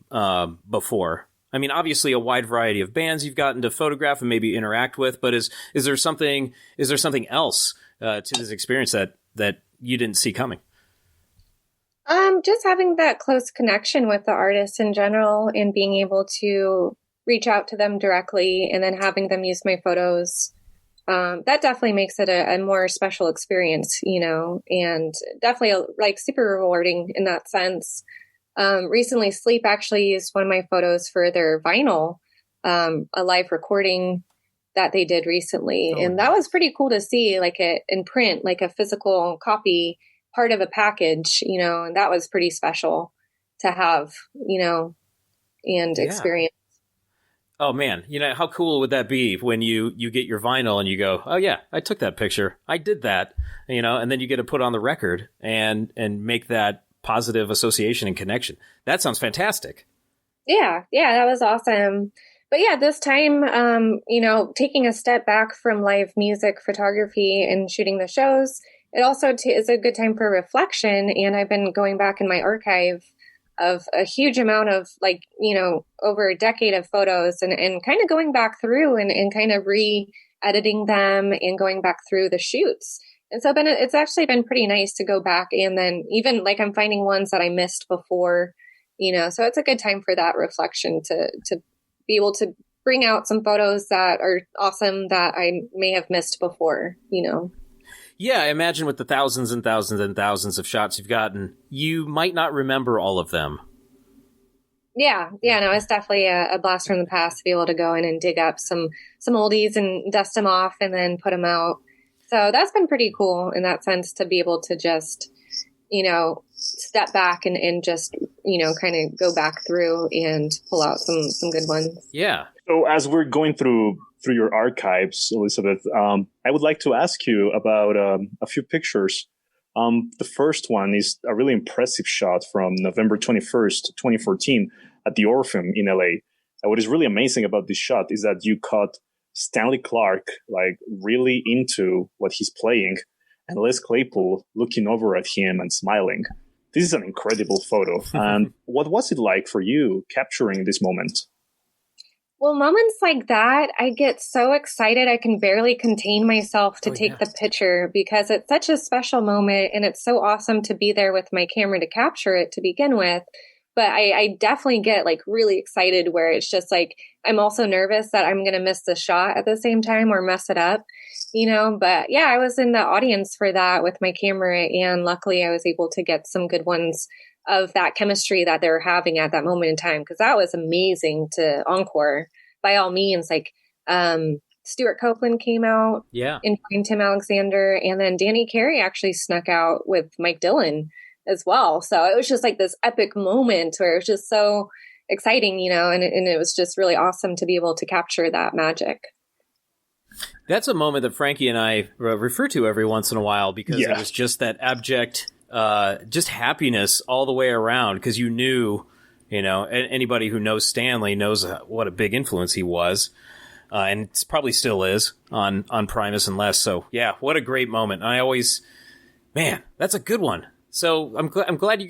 before? I mean, obviously a wide variety of bands you've gotten to photograph and maybe interact with, but is there something else to this experience that you didn't see coming? Just having that close connection with the artists in general, and being able to reach out to them directly and then having them use my photos. That definitely makes it a more special experience, and definitely like super rewarding in that sense. Recently, Sleep actually used one of my photos for their vinyl, a live recording that they did recently. Oh, and that was pretty cool to see, like it in print, like a physical copy, part of a package, and that was pretty special to have, and experience. Oh man, how cool would that be when you get your vinyl and you go, oh yeah, I took that picture, I did that, and then you get to put on the record and make that positive association and connection. That sounds fantastic. Yeah, that was awesome. But yeah, this time, taking a step back from live music photography and shooting the shows, it also is a good time for reflection. And I've been going back in my archive of a huge amount of over a decade of photos and kind of going back through and kind of re-editing them and going back through the shoots. And so it's actually been pretty nice to go back and then even I'm finding ones that I missed before, so it's a good time for that reflection to be able to bring out some photos that are awesome that I may have missed before, Yeah, I imagine with the thousands and thousands and thousands of shots you've gotten, you might not remember all of them. Yeah, no, it's definitely a blast from the past to be able to go in and dig up some oldies and dust them off and then put them out. So that's been pretty cool in that sense to be able to just, step back and just, kind of go back through and pull out some good ones. Yeah. So as we're going through your archives, Elizabeth, I would like to ask you about a few pictures. The first one is a really impressive shot from November 21st, 2014 at the Orpheum in LA. And what is really amazing about this shot is that you caught Stanley Clarke really into what he's playing and Les Claypool looking over at him and smiling. This is an incredible photo. And what was it like for you capturing this moment? Well, moments like that, I get so excited I can barely contain myself to take the picture because it's such a special moment and it's so awesome to be there with my camera to capture it to begin with. But I definitely get really excited where it's just I'm also nervous that I'm going to miss the shot at the same time or mess it up, But yeah, I was in the audience for that with my camera and luckily I was able to get some good ones of that chemistry that they were having at that moment in time. Cause that was amazing to encore by all means. Stuart Copeland came out and Tim Alexander. And then Danny Carey actually snuck out with Mike Dillon as well. So it was just this epic moment where it was just so exciting, and it was just really awesome to be able to capture that magic. That's a moment that Frankie and I refer to every once in a while because it was just that abject just happiness all the way around because you knew, anybody who knows Stanley knows what a big influence he was. And it probably still is on Primus and Les. So yeah, what a great moment. Man, that's a good one. So I'm glad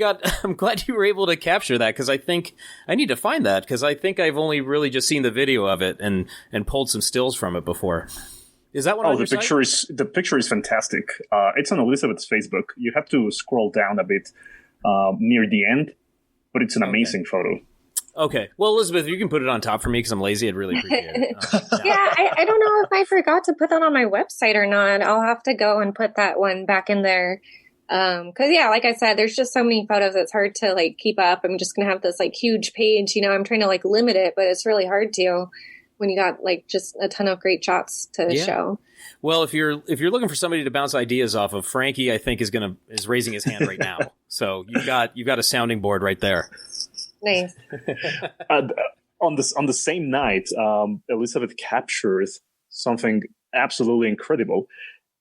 you were able to capture that because I think I need to find that because I think I've only really just seen the video of it and pulled some stills from it before. Is that one? Oh, the picture is fantastic. It's on Elizabeth's Facebook. You have to scroll down a bit near the end, but it's an amazing photo. Okay. Well, Elizabeth, you can put it on top for me because I'm lazy. I'd really appreciate it. Yeah, I don't know if I forgot to put that on my website or not. I'll have to go and put that one back in there. Cause yeah, like I said, there's just so many photos. It's hard to keep up. I'm just going to have this huge page, I'm trying to limit it, but it's really hard to when you got just a ton of great shots to show. Well, if you're looking for somebody to bounce ideas off of, Frankie, I think is raising his hand right now. So you've got a sounding board right there. Nice. On the same night, Elizabeth captures something absolutely incredible.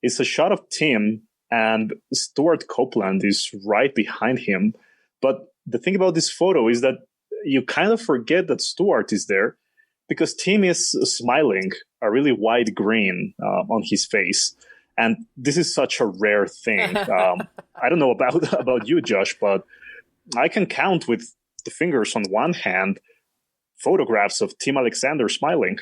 It's a shot of Tim and Stuart Copeland is right behind him. But the thing about this photo is that you kind of forget that Stuart is there because Tim is smiling, a really wide grin on his face. And this is such a rare thing. I don't know about you, Josh, but I can count with the fingers on one hand photographs of Tim Alexander smiling.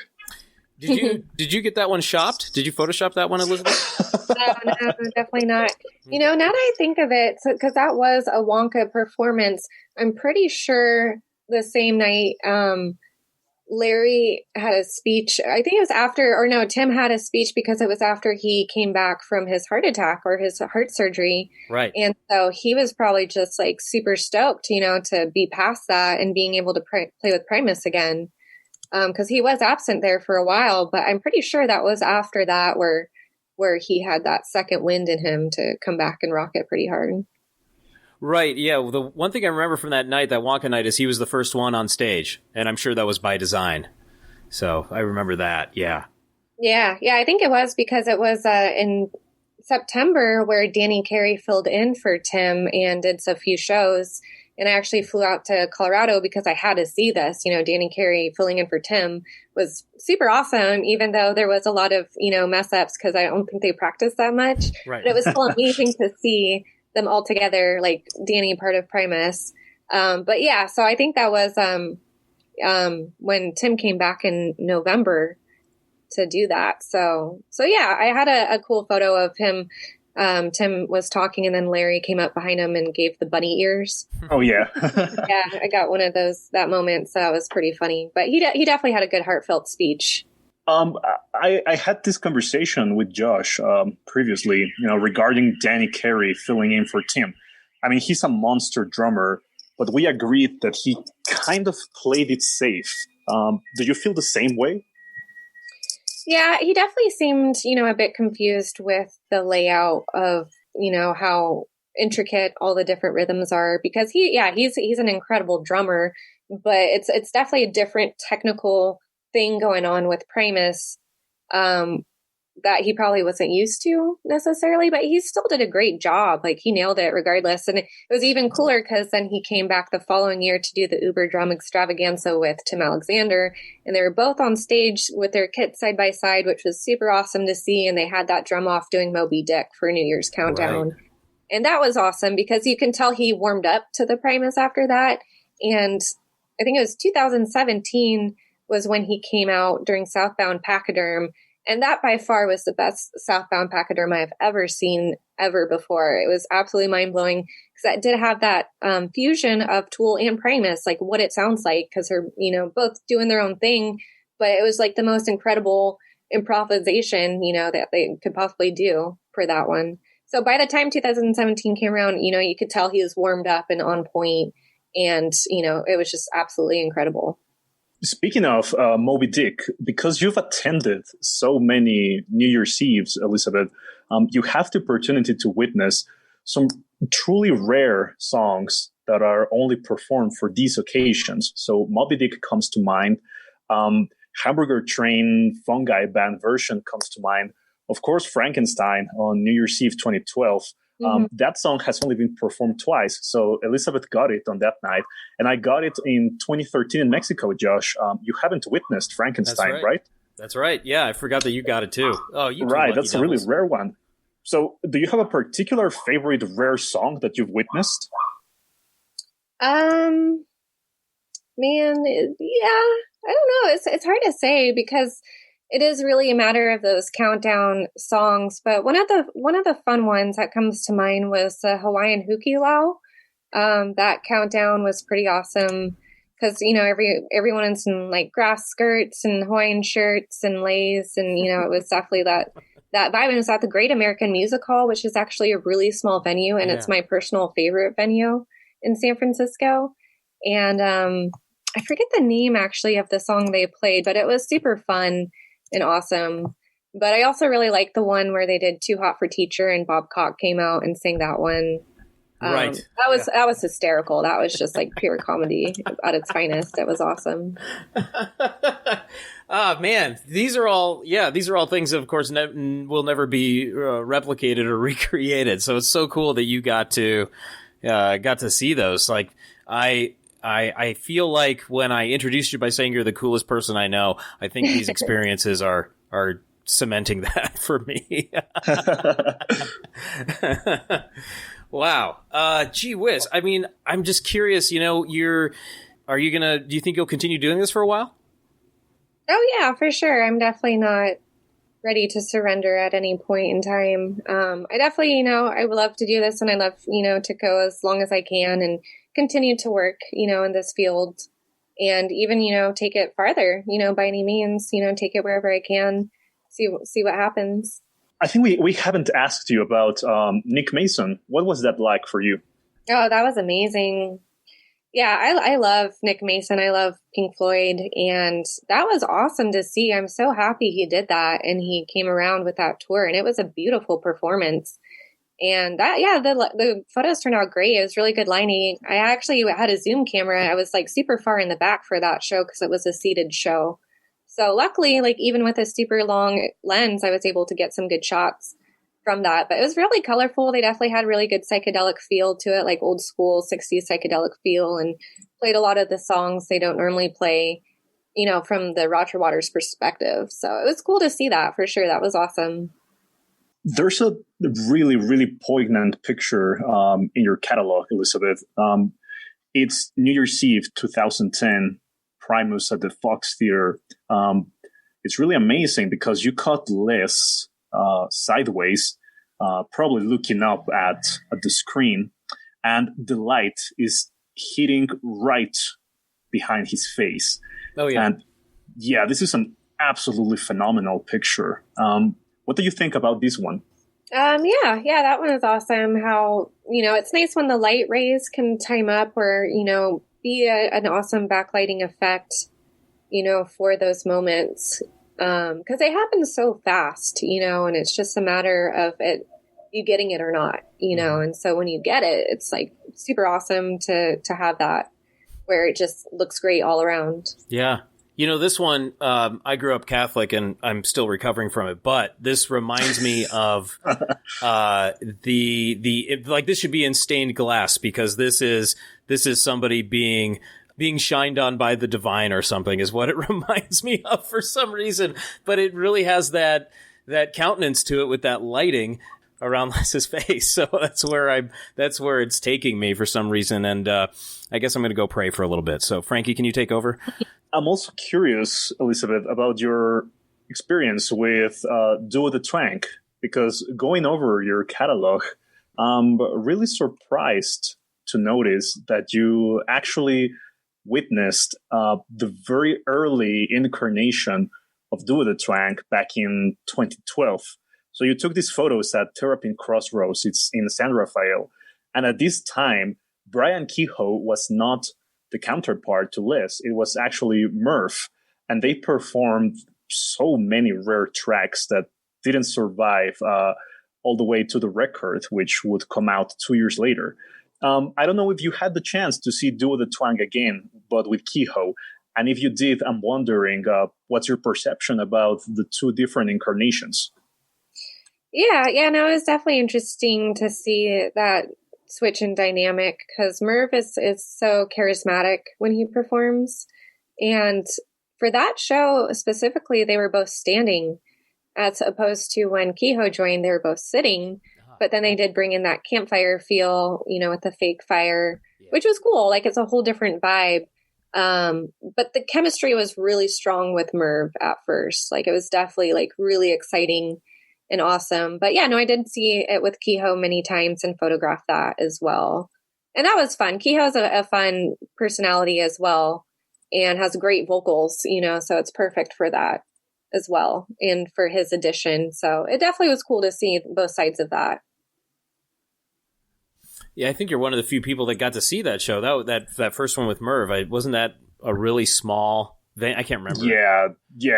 Did you get that one shopped? Did you Photoshop that one, Elizabeth? No, definitely not. Now that I think of it, because that was a Wonka performance, I'm pretty sure the same night Larry had a speech. I think it was Tim had a speech because it was after he came back from his heart attack or his heart surgery. Right. And so he was probably just super stoked, to be past that and being able to play with Primus again. Because he was absent there for a while, but I'm pretty sure that was after that where he had that second wind in him to come back and rock it pretty hard. Right, yeah. Well, the one thing I remember from that night, that Wonka night, is he was the first one on stage, and I'm sure that was by design. So I remember that. Yeah. Yeah, I think it was because it was in September where Danny Carey filled in for Tim and did a few shows. And I actually flew out to Colorado because I had to see this. Danny Carey filling in for Tim was super awesome, even though there was a lot of, mess ups because I don't think they practiced that much. Right. But it was still amazing to see them all together, like Danny part of Primus. But yeah, so I think that was when Tim came back in November to do that. So yeah, I had a cool photo of him. Tim was talking and then Larry came up behind him and gave the bunny ears. Oh yeah. Yeah, I got one of those that moment. So that was pretty funny, but he definitely had a good heartfelt speech. I had this conversation with Josh previously, regarding Danny Carey filling in for Tim. I mean, he's a monster drummer, but we agreed that he kind of played it safe. Do you feel the same way? Yeah, he definitely seemed, a bit confused with the layout of, how intricate all the different rhythms are because he's an incredible drummer, but it's definitely a different technical thing going on with Primus that he probably wasn't used to necessarily, but he still did a great job. Like he nailed it regardless. And it was even cooler because then he came back the following year to do the Uber Drum Extravaganza with Tim Alexander. And they were both on stage with their kits side by side, which was super awesome to see. And they had that drum off doing Moby Dick for New Year's Countdown. Right. And that was awesome because you can tell he warmed up to the Primus after that. And I think it was 2017 was when he came out during Southbound Pachyderm. And that by far was the best Southbound Pachyderm I've ever seen ever before. It was absolutely mind-blowing because it did have that fusion of Tool and Primus, like what it sounds like, because they're, both doing their own thing. But it was like the most incredible improvisation, that they could possibly do for that one. So by the time 2017 came around, you could tell he was warmed up and on point, and, it was just absolutely incredible. Speaking of Moby Dick, because you've attended so many New Year's Eves, Elizabeth, you have the opportunity to witness some truly rare songs that are only performed for these occasions. So Moby Dick comes to mind. Hamburger Train Fungi Band version comes to mind. Of course, Frankenstein on New Year's Eve 2012. That song has only been performed twice. So Elizabeth got it on that night. And I got it in 2013 in Mexico, Josh. You haven't witnessed Frankenstein, right? That's right. Yeah, I forgot that you got it too. Oh, you right. That's a really rare one. So do you have a particular favorite rare song that you've witnessed? Man, yeah, I don't know. It's hard to say because it is really a matter of those countdown songs. But one of the fun ones that comes to mind was the Hawaiian Hukilau. That countdown was pretty awesome because, everyone's in like grass skirts and Hawaiian shirts and leis. And, it was definitely that vibe. And it was at the Great American Music Hall, which is actually a really small venue. And it's my personal favorite venue in San Francisco. And I forget the name actually of the song they played, but it was super fun and awesome. But I also really like the one where they did Too Hot for Teacher and Bob Cock came out and sang that one. Right. That was hysterical. That was just like pure comedy at its finest. It was awesome. Man, these are all things of course will never be replicated or recreated. So it's so cool that you got to see those. Like I feel like when I introduced you by saying you're the coolest person I know, I think these experiences are cementing that for me. Wow. Gee whiz. I mean, I'm just curious, do you think you'll continue doing this for a while? Oh yeah, for sure. I'm definitely not ready to surrender at any point in time. I definitely, I would love to do this and I love, to go as long as I can and continue to work, in this field and even, take it farther, by any means, take it wherever I can, see what happens. I think we haven't asked you about Nick Mason. What was that like for you? Oh, that was amazing. Yeah, I love Nick Mason. I love Pink Floyd. And that was awesome to see. I'm so happy he did that. And he came around with that tour. And it was a beautiful performance. And the photos turned out great. It was really good lighting. I actually had a Zoom camera. I was like super far in the back for that show because it was a seated show. So luckily, like even with a super long lens, I was able to get some good shots from that. But it was really colorful. They definitely had really good psychedelic feel to it, like old school 60s psychedelic feel, and played a lot of the songs they don't normally play, from the Roger Waters perspective. So it was cool to see that for sure. That was awesome. There's a really, really poignant picture in your catalog, Elizabeth. It's New Year's Eve 2010, Primus at the Fox Theater. It's really amazing because you caught Les sideways, probably looking up at the screen, and the light is hitting right behind his face. Oh, yeah. And yeah, this is an absolutely phenomenal picture. What do you think about this one? Yeah, that one is awesome. How, it's nice when the light rays can time up or, be an awesome backlighting effect, for those moments. Because they happen so fast, and it's just a matter of you getting it or not, and so when you get it, it's like super awesome to have that where it just looks great all around. Yeah. This one, I grew up Catholic and I'm still recovering from it, but this reminds me of this should be in stained glass because this is somebody being shined on by the divine or something is what it reminds me of for some reason. But it really has that countenance to it with that lighting around Les's face. So that's where it's taking me for some reason. And I guess I'm going to go pray for a little bit. So Frankie, can you take over? I'm also curious, Elizabeth, about your experience with Duo de Twang, because going over your catalog, I'm really surprised to notice that you actually witnessed the very early incarnation of Duo de Twang back in 2012. So you took these photos at Terrapin Crossroads. It's in San Rafael. And at this time, Brian Kehoe was not the counterpart to Les. It was actually Murph. And they performed so many rare tracks that didn't survive all the way to the record, which would come out 2 years later. I don't know if you had the chance to see Duo de Twang again, but with Kehoe. And if you did, I'm wondering, what's your perception about the two different incarnations? Yeah, no, it was definitely interesting to see that switch in dynamic because Merv is so charismatic when he performs. And for that show specifically, they were both standing as opposed to when Kehoe joined, they were both sitting. But then they did bring in that campfire feel, with the fake fire, which was cool. Like it's a whole different vibe. But the chemistry was really strong with Merv at first. Like it was definitely like really exciting and awesome. But yeah, no, I did see it with Kehoe many times and photographed that as well. And that was fun. Kehoe's a fun personality as well and has great vocals, so it's perfect for that as well and for his addition. So it definitely was cool to see both sides of that. Yeah, I think you're one of the few people that got to see that show. That first one with Merv, wasn't that a really small thing? I can't remember. Yeah,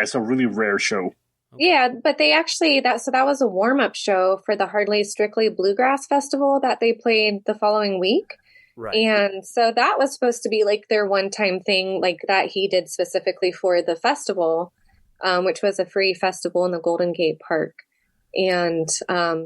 it's a really rare show. Yeah, but they actually that was a warm-up show for the Hardly Strictly Bluegrass Festival that they played the following week. Right. And so that was supposed to be like their one-time thing, like that he did specifically for the festival, which was a free festival in the Golden Gate Park. And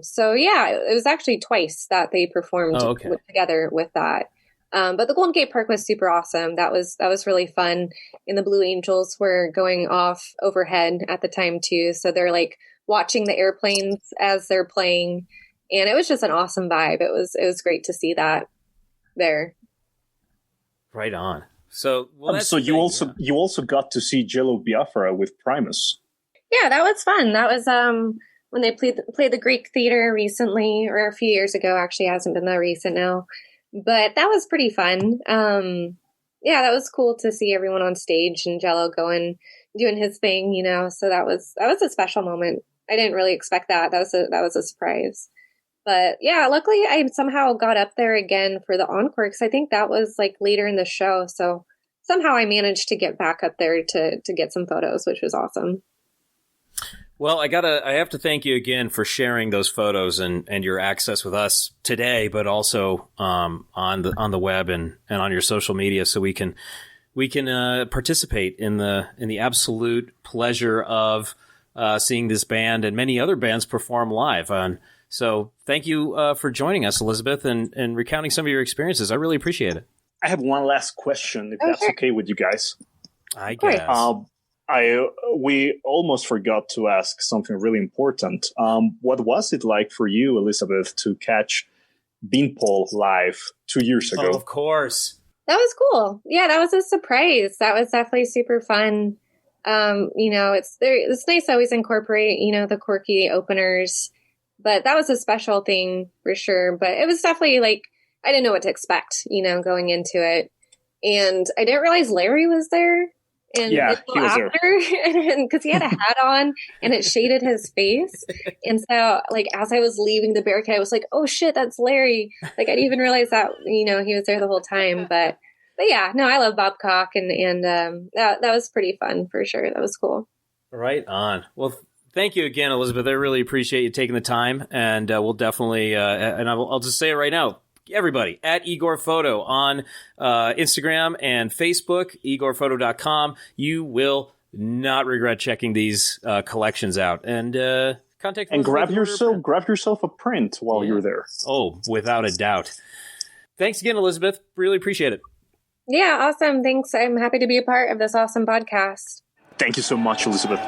so yeah, it was actually twice that they performed together with that. But the Golden Gate Park was super awesome. That was really fun. And the Blue Angels were going off overhead at the time too. So they're like watching the airplanes as they're playing. And it was just an awesome vibe. It was great to see that there. Right on. So, so you also got to see Jello Biafra with Primus. Yeah, that was fun. That was when they played the Greek Theater recently, or a few years ago. Actually, it hasn't been that recent now. But that was pretty fun. Yeah, that was cool to see everyone on stage and Jello doing his thing, So that was a special moment. I didn't really expect that. That was a surprise. But yeah, luckily I somehow got up there again for the encore because I think that was like later in the show. So somehow I managed to get back up there to get some photos, which was awesome. Well, I have to thank you again for sharing those photos and your access with us today, but also on the web and on your social media, so we can we can participate in the absolute pleasure of seeing this band and many other bands perform live. So thank you for joining us, Elizabeth, and recounting some of your experiences. I really appreciate it. I have one last question, if that's okay with you guys. I guess. We almost forgot to ask something really important. What was it like for you, Elizabeth, to catch Beanpole live 2 years ago? Oh, of course. That was cool. Yeah, that was a surprise. That was definitely super fun. It's nice to always incorporate, the quirky openers, but that was a special thing for sure. But it was definitely like, I didn't know what to expect, going into it. And I didn't realize Larry was there. And yeah, he was there. Because he had a hat on and it shaded his face. And so, like, as I was leaving the barricade, I was like, oh shit, that's Larry. Like, I didn't even realize that, he was there the whole time. But yeah, no, I love Bob Cock. And that was pretty fun for sure. That was cool. Right on. Well, thank you again, Elizabeth. I really appreciate you taking the time. And we'll definitely, I'll just say it right now. Everybody at Igor Photo on Instagram and Facebook, igorphoto.com. You will not regret checking these collections out. And contact and grab yourself a print while you're there. Oh, without a doubt. Thanks again, Elizabeth. Really appreciate it. Yeah, awesome. Thanks. I'm happy to be a part of this awesome podcast. Thank you so much, Elizabeth.